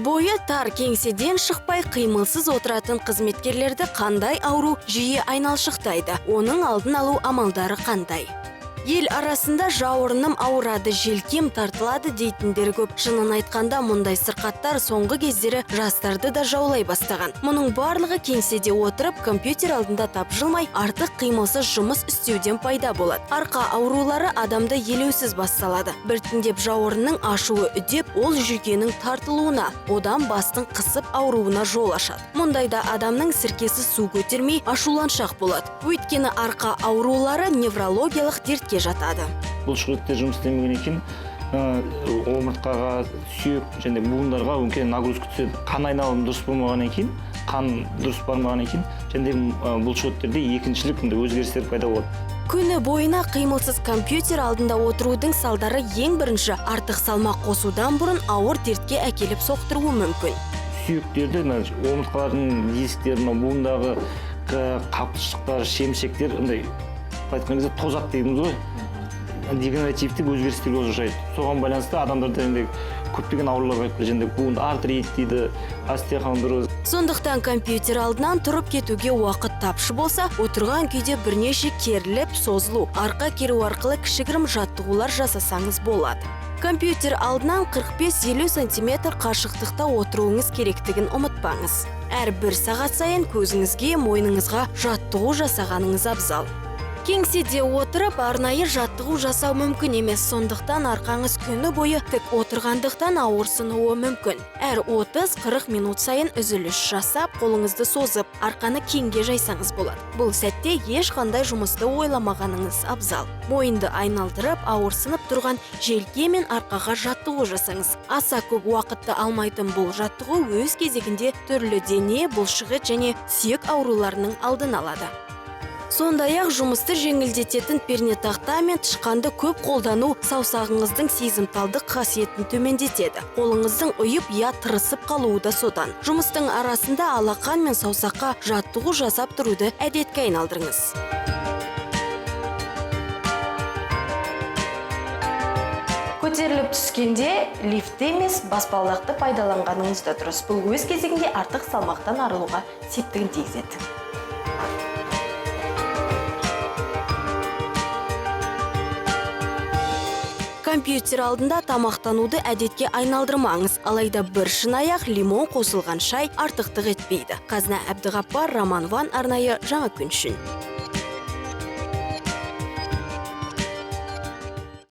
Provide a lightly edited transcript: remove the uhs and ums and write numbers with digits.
бойы тар кеңседен шықпай қимылсыз отыратын қызметкерлерді қандай ауру жиі айналшықтайды? Оның алдын алу амалдары қандай? Ел арасында жауырыным ауырады, желкем тартылады дейтіндер көп. Шынын айтқанда мұндай сырқаттар соңғы кездері жастарды да жаулай бастаған. Мұның барлығы кеңседе отырып, компьютер алдында тапжылмай, артық қимылсыз жұмыс істеуден пайда болады. Арқа аурулары адамды елеусіз басталады. Біртіндеп жауырынның ашуы үдеп, ол жүйкенің тартылуына, одан бастың қысып ауруына жол ашады. Мұндайда адамның сіркесі су көтермей, ашуланшақ болады. Өйткені арқа аурулары неврологиялық дертке жатады. Бұл шұғыттер жұмыс істемеген екен, омыртқаға, сүйек және буындарға өңкен нагрузка түседі. Қан айналымы дұрыс болмаған екен, қан дұрыс бармаған екен, және бұл шұғыттерде екіншілік өзгерістер пайда болады. Күні бойына қимылсыз компьютер алдында отырудың салдары ең бірінші артық салмақ қосудан бұрын ауыр дертке әкеліп соқтыруы мүмкін. Сүйектерді, омыртқалардың дисктерін, буындағы қапшықтар, шемшектер, айтқан кезде тозақ дейміз ғой, дегенеративтік өзгерістерге ұшырайды. Соған байланысты адамдарда көптеген аурулар бар, буын артрит дейді, остеохондроз. Сондықтан компьютер алдынан тұрып кетуге уақыт тапшы болса, отырған күйде бірнеше керіліп, созылу, арқа керу арқылы кішігірім жаттығулар жасасаңыз болады. Компьютер алдынан 45-50 см қашықтықта отыруыңыз керектігін ұмытпаңыз. Әр 1 сағат сайын көзіңізге, мойныңызға жаттығу жасағаныңыз абзал. Кеңседе отырып, арнайы жаттығу жасау мүмкін емес, сондықтан арқаңыз күні бойы тік отырғандықтан ауырсынуы мүмкін. Әр 30-40 минут сайын үзіліс жасап, қолыңызды созып, арқаны кеңге жайсаңыз болады. Бұл сәтте ешқандай жұмысты ойламағаныңыз абзал. Мойынды айналдырып, ауырсынып тұрған желке мен арқаға жаттығу жасаңыз. Аса көп уақытты алмайтын бұл жаттығу өз кезегінде түрлі дене, бұлшық және сүйек ауруларының алдын алады. Сондай-ақ жұмысты жеңілдететін пернетақта мен тышқанды көп қолдану саусағыңыздың сезімталдық қасиетін төмендетеді. Қолыңыздың ұйып я тырысып қалуы да содан. Жұмыстың арасында алақан мен саусаққа жаттығу жасап тұруды әдетке айналдырыңыз. Көтеріліп түскенде лифтті емес баспалдақты пайдаланғаныңыз да дұрыс. Бұл өз кезегінде артық салмақтан арылуға септігін тигізеді. Компьютер алдында тамақтануды әдетке айналдырмаңыз. Алайда бір шынаяқ лимон қосылған шай артықтық етпейді. Қазына Әбдіғаппар, Роман Ван арнайы Жаңа күн үшін.